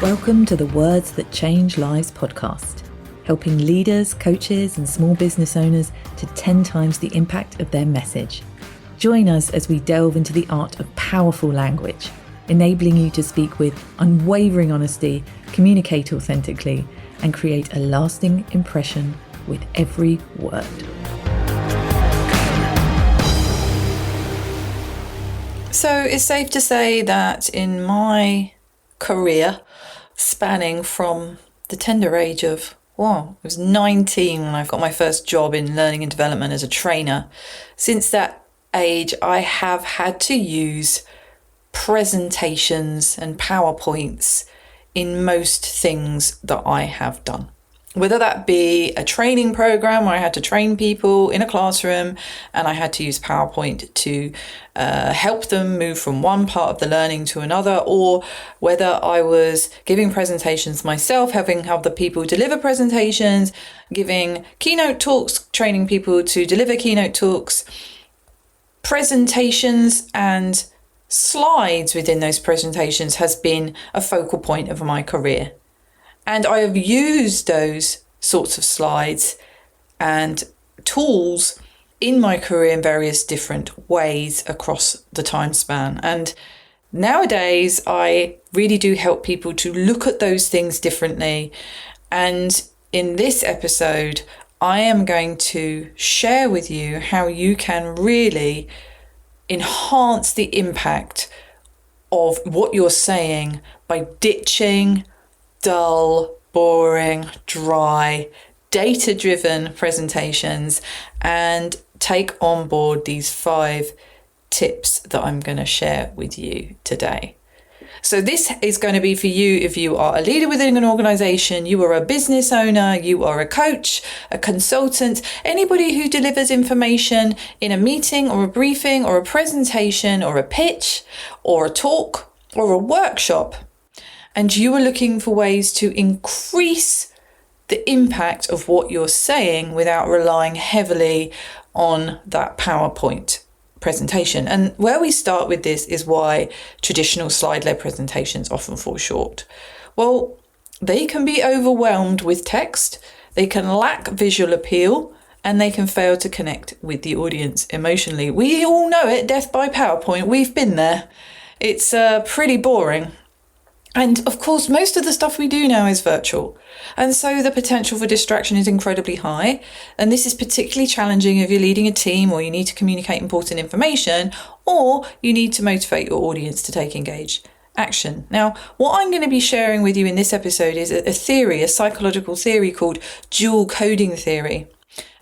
Welcome to the Words That Change Lives podcast, helping leaders, coaches, and small business owners to 10 times the impact of their message. Join us as we delve into the art of powerful language, enabling you to speak with unwavering honesty, communicate authentically, and create a lasting impression with every word. So it's safe to say that in my career, spanning from the tender age of, I was 19 when I got my first job in learning and development as a trainer. Since that age, I have had to use presentations and PowerPoints in most things that I have done. Whether that be a training program where I had to train people in a classroom and I had to use PowerPoint to help them move from one part of the learning to another, or whether I was giving presentations myself, helping other people deliver presentations, giving keynote talks, training people to deliver keynote talks, presentations and slides within those presentations has been a focal point of my career. And I have used those sorts of slides and tools in my career in various different ways across the time span. And nowadays, I really do help people to look at those things differently. And in this episode, I am going to share with you how you can really enhance the impact of what you're saying by ditching dull, boring, dry, data-driven presentations and take on board these 5 tips that I'm going to share with you today. So this is going to be for you if you are a leader within an organization, you are a business owner, you are a coach, a consultant, anybody who delivers information in a meeting or a briefing or a presentation or a pitch or a talk or a workshop. And you are looking for ways to increase the impact of what you're saying without relying heavily on that PowerPoint presentation. And where we start with this is why traditional slide-led presentations often fall short. Well, they can be overwhelmed with text, they can lack visual appeal, and they can fail to connect with the audience emotionally. We all know it, death by PowerPoint, we've been there. It's pretty boring. And of course, most of the stuff we do now is virtual. And so the potential for distraction is incredibly high. And this is particularly challenging if you're leading a team or you need to communicate important information or you need to motivate your audience to take engaged action. Now, what I'm going to be sharing with you in this episode is a theory, a psychological theory called dual coding theory.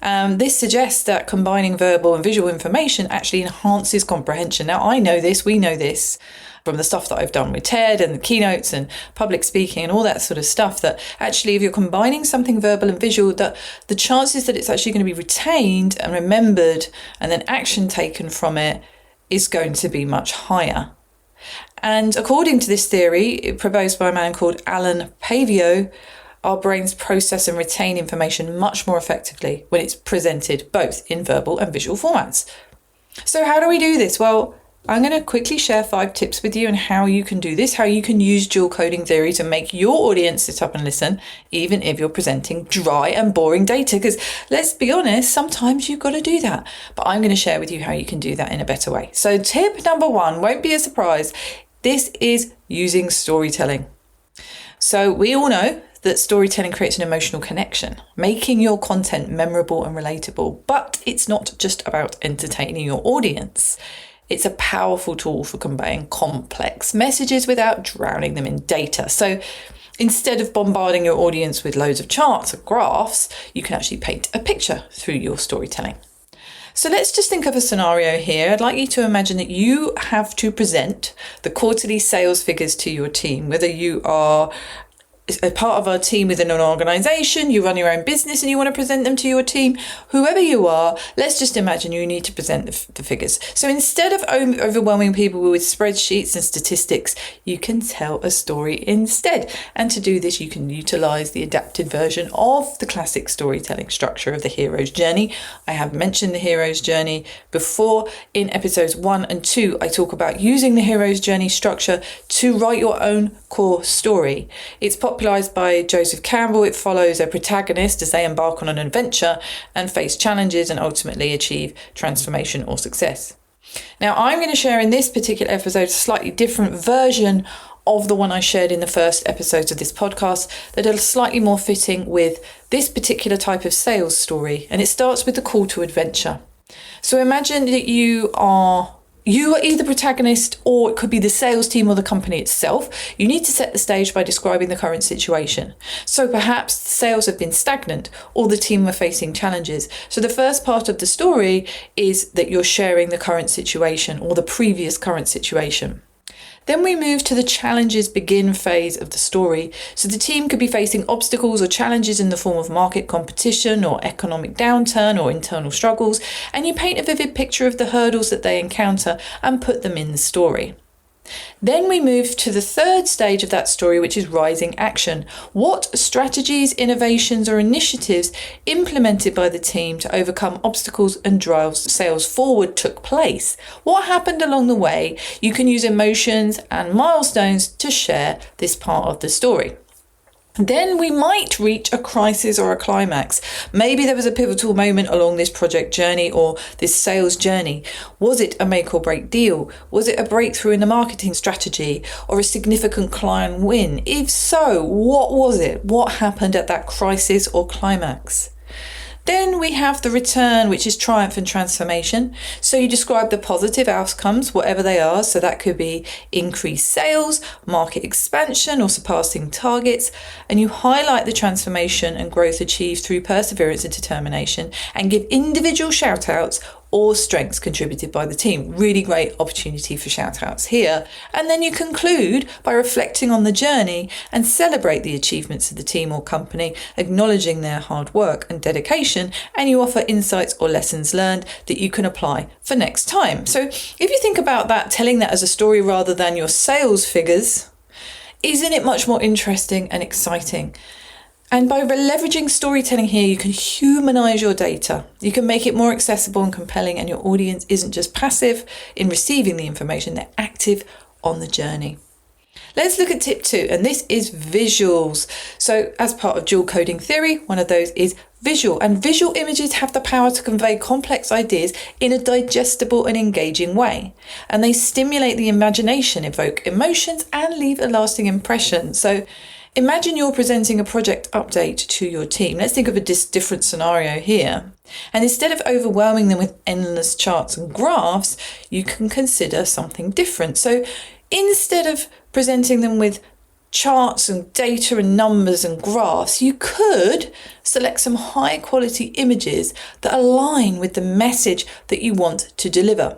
This suggests that combining verbal and visual information actually enhances comprehension. Now, I know this, we know this, from the stuff that I've done with TED and the keynotes and public speaking and all that sort of stuff, that actually if you're combining something verbal and visual, that the chances that it's actually going to be retained and remembered and then action taken from it is going to be much higher. And according to this theory, proposed by a man called Alan Pavio, our brains process and retain information much more effectively when it's presented both in verbal and visual formats. So how do we do this? Well, I'm going to quickly share 5 tips with you on how you can do this, how you can use dual coding theory to make your audience sit up and listen, even if you're presenting dry and boring data. Because let's be honest, sometimes you've got to do that. But I'm going to share with you how you can do that in a better way. So tip number 1, won't be a surprise. This is using storytelling. So we all know that storytelling creates an emotional connection, making your content memorable and relatable. But it's not just about entertaining your audience. It's a powerful tool for conveying complex messages without drowning them in data. So instead of bombarding your audience with loads of charts or graphs, you can actually paint a picture through your storytelling. So let's just think of a scenario here. I'd like you to imagine that you have to present the quarterly sales figures to your team, whether you are a part of our team within an organisation, you run your own business and you want to present them to your team, whoever you are, let's just imagine you need to present the figures. So instead of overwhelming people with spreadsheets and statistics, you can tell a story instead. And to do this, you can utilise the adapted version of the classic storytelling structure of the hero's journey. I have mentioned the hero's journey before. In episodes 1 and 2, I talk about using the hero's journey structure to write your own core story. It's popularised by Joseph Campbell. It follows a protagonist as they embark on an adventure and face challenges and ultimately achieve transformation or success. Now, I'm going to share in this particular episode a slightly different version of the one I shared in the first episodes of this podcast that are slightly more fitting with this particular type of sales story. And it starts with the call to adventure. So imagine that you are either protagonist, or it could be the sales team or the company itself. You need to set the stage by describing the current situation. So perhaps sales have been stagnant or the team are facing challenges. So the first part of the story is that you're sharing the current situation or the previous current situation. Then we move to the challenges begin phase of the story. So the team could be facing obstacles or challenges in the form of market competition or economic downturn or internal struggles, and you paint a vivid picture of the hurdles that they encounter and put them in the story. Then we move to the third stage of that story, which is rising action. What strategies, innovations, or initiatives implemented by the team to overcome obstacles and drive sales forward took place? What happened along the way? You can use emotions and milestones to share this part of the story. Then we might reach a crisis or a climax. Maybe there was a pivotal moment along this project journey or this sales journey. Was it a make or break deal? Was it a breakthrough in the marketing strategy or a significant client win? If so, what was it? What happened at that crisis or climax? Then we have the return, which is triumph and transformation. So you describe the positive outcomes, whatever they are. So that could be increased sales, market expansion, or surpassing targets. And you highlight the transformation and growth achieved through perseverance and determination and give individual shout outs or strengths contributed by the team. Really great opportunity for shout outs here. And then you conclude by reflecting on the journey and celebrate the achievements of the team or company, acknowledging their hard work and dedication, and you offer insights or lessons learned that you can apply for next time. So if you think about that, telling that as a story rather than your sales figures, isn't it much more interesting and exciting? And by leveraging storytelling here, you can humanize your data. You can make it more accessible and compelling, and your audience isn't just passive in receiving the information, they're active on the journey. Let's look at tip 2, and this is visuals. So as part of dual coding theory, one of those is visual, and visual images have the power to convey complex ideas in a digestible and engaging way. And they stimulate the imagination, evoke emotions, and leave a lasting impression. So imagine you're presenting a project update to your team. Let's think of a different scenario here. And instead of overwhelming them with endless charts and graphs, you can consider something different. So instead of presenting them with charts and data and numbers and graphs, you could select some high quality images that align with the message that you want to deliver.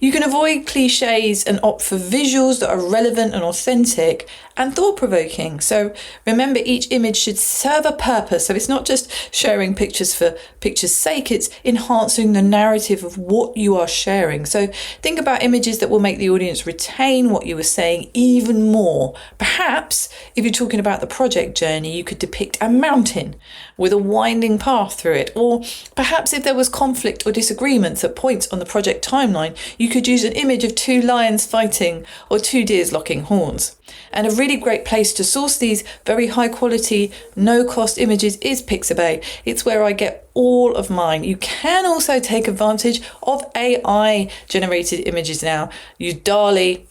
You can avoid cliches and opt for visuals that are relevant and authentic and thought-provoking. So remember, each image should serve a purpose. So it's not just sharing pictures for pictures' sake, it's enhancing the narrative of what you are sharing. So think about images that will make the audience retain what you were saying even more. Perhaps if you're talking about the project journey, you could depict a mountain with a winding path through it. Or perhaps if there was conflict or disagreements at points on the project timeline, you could use an image of 2 lions fighting or 2 deers locking horns. And a really great place to source these very high quality, no cost images is Pixabay. It's where I get all of mine. You can also take advantage of AI generated images now. Use DALL-E,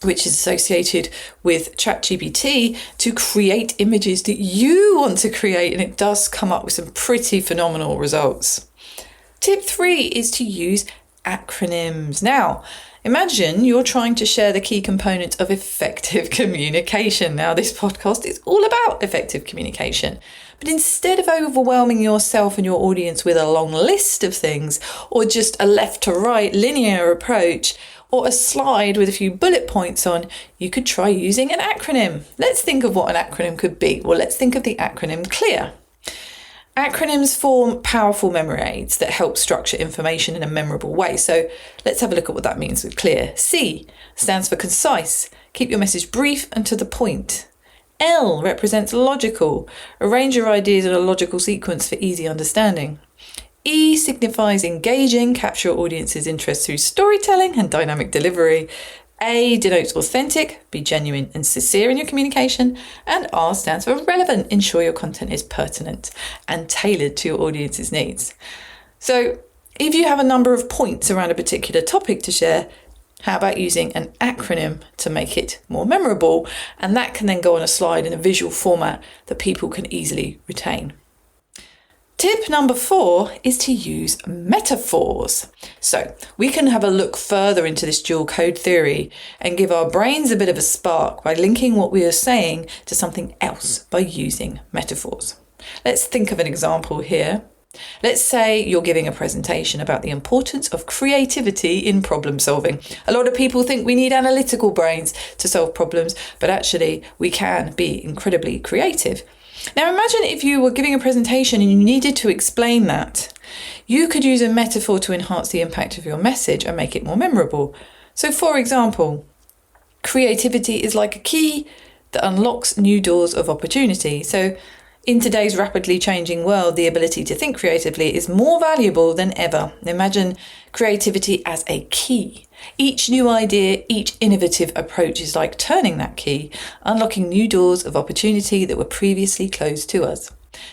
which is associated with ChatGPT, to create images that you want to create, and it does come up with some pretty phenomenal results. Tip 3 is to use acronyms. Now, imagine you're trying to share the key components of effective communication. Now, this podcast is all about effective communication. But instead of overwhelming yourself and your audience with a long list of things or just a left to right linear approach, or a slide with a few bullet points on, you could try using an acronym. Let's think of what an acronym could be. Well, let's think of the acronym CLEAR. Acronyms form powerful memory aids that help structure information in a memorable way. So let's have a look at what that means with CLEAR. C stands for concise. Keep your message brief and to the point. L represents logical. Arrange your ideas in a logical sequence for easy understanding. E signifies engaging. Capture your audience's interest through storytelling and dynamic delivery. A denotes authentic, be genuine and sincere in your communication, and R stands for relevant, ensure your content is pertinent and tailored to your audience's needs. So if you have a number of points around a particular topic to share, how about using an acronym to make it more memorable? And that can then go on a slide in a visual format that people can easily retain. Tip number 4 is to use metaphors. So we can have a look further into this dual code theory and give our brains a bit of a spark by linking what we are saying to something else by using metaphors. Let's think of an example here. Let's say you're giving a presentation about the importance of creativity in problem solving. A lot of people think we need analytical brains to solve problems, but actually we can be incredibly creative. Now imagine if you were giving a presentation and you needed to explain that. You could use a metaphor to enhance the impact of your message and make it more memorable. So for example, creativity is like a key that unlocks new doors of opportunity. So in today's rapidly changing world, the ability to think creatively is more valuable than ever. Imagine creativity as a key. Each new idea, each innovative approach is like turning that key, unlocking new doors of opportunity that were previously closed to us.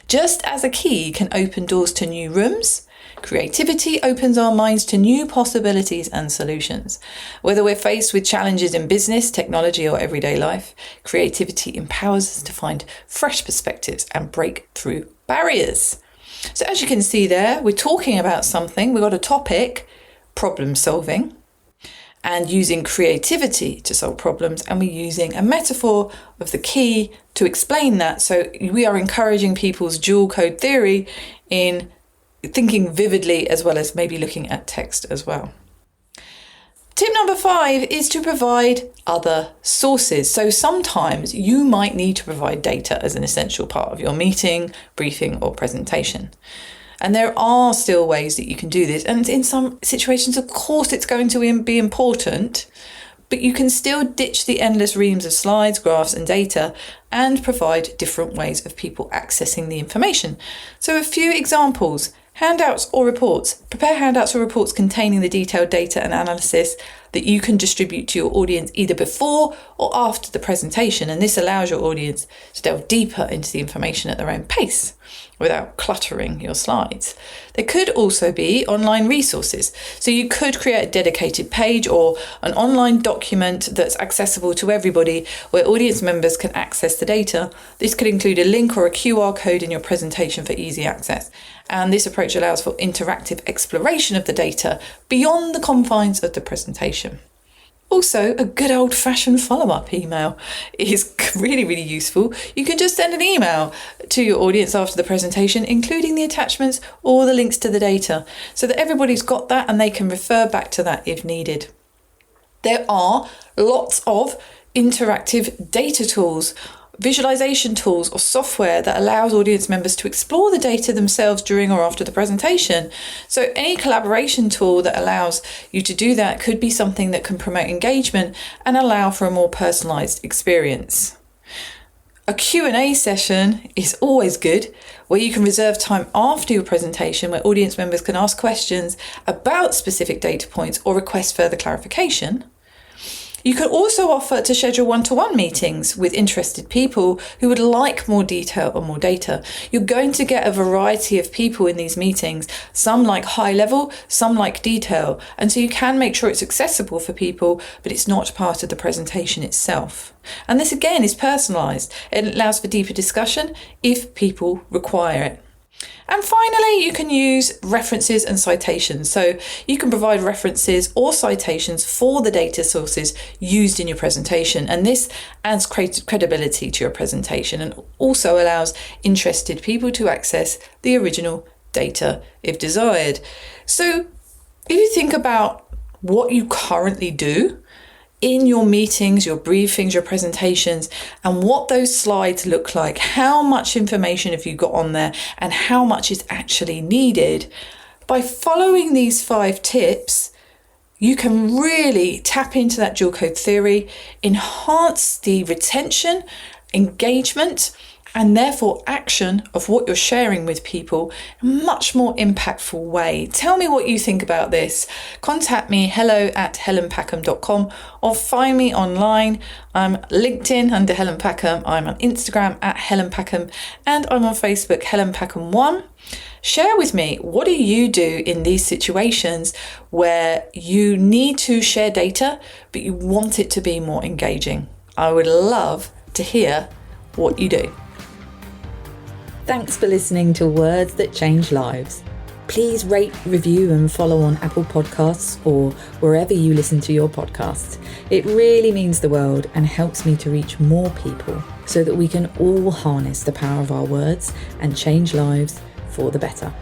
Just as a key can open doors to new rooms, creativity opens our minds to new possibilities and solutions. Whether we're faced with challenges in business, technology, or everyday life, creativity empowers us to find fresh perspectives and break through barriers. So as you can see there, we're talking about something, we've got a topic, problem solving, and using creativity to solve problems, and we're using a metaphor of the key to explain that. So we are encouraging people's dual code theory in thinking vividly as well as maybe looking at text as well. Tip number 5 is to provide other sources. So sometimes you might need to provide data as an essential part of your meeting, briefing, or presentation. And there are still ways that you can do this. And in some situations, of course, it's going to be important, but you can still ditch the endless reams of slides, graphs, and data and provide different ways of people accessing the information. So a few examples. Handouts or reports. Prepare handouts or reports containing the detailed data and analysis that you can distribute to your audience either before or after the presentation, and this allows your audience to delve deeper into the information at their own pace without cluttering your slides. There could also be online resources. So you could create a dedicated page or an online document that's accessible to everybody where audience members can access the data. This could include a link or a QR code in your presentation for easy access. And this approach allows for interactive exploration of the data beyond the confines of the presentation. Also, a good old-fashioned follow-up email is really, really useful. You can just send an email to your audience after the presentation, including the attachments or the links to the data, so that everybody's got that and they can refer back to that if needed. There are lots of interactive data tools, visualization tools or software that allows audience members to explore the data themselves during or after the presentation. So any collaboration tool that allows you to do that could be something that can promote engagement and allow for a more personalized experience. A Q&A session is always good, where you can reserve time after your presentation where audience members can ask questions about specific data points or request further clarification. You could also offer to schedule one-to-one meetings with interested people who would like more detail or more data. You're going to get a variety of people in these meetings. Some like high level, some like detail. And so you can make sure it's accessible for people, but it's not part of the presentation itself. And this again is personalised. It allows for deeper discussion if people require it. And finally, you can use references and citations. So you can provide references or citations for the data sources used in your presentation. And this adds credibility to your presentation and also allows interested people to access the original data if desired. So if you think about what you currently do in your meetings, your briefings, your presentations, and what those slides look like. How much information have you got on there and how much is actually needed? By following these 5 tips, you can really tap into that dual code theory, enhance the retention, engagement, and therefore action of what you're sharing with people in a much more impactful way. Tell me what you think about this. Contact me, hello@helenpackham.com, or find me online. I'm LinkedIn under Helen Packham. I'm on Instagram @Helen Packham, and I'm on Facebook, Helen Packham1. Share with me, what do you do in these situations where you need to share data, but you want it to be more engaging? I would love to hear what you do. Thanks for listening to Words That Change Lives. Please rate, review and follow on Apple Podcasts or wherever you listen to your podcasts. It really means the world and helps me to reach more people so that we can all harness the power of our words and change lives for the better.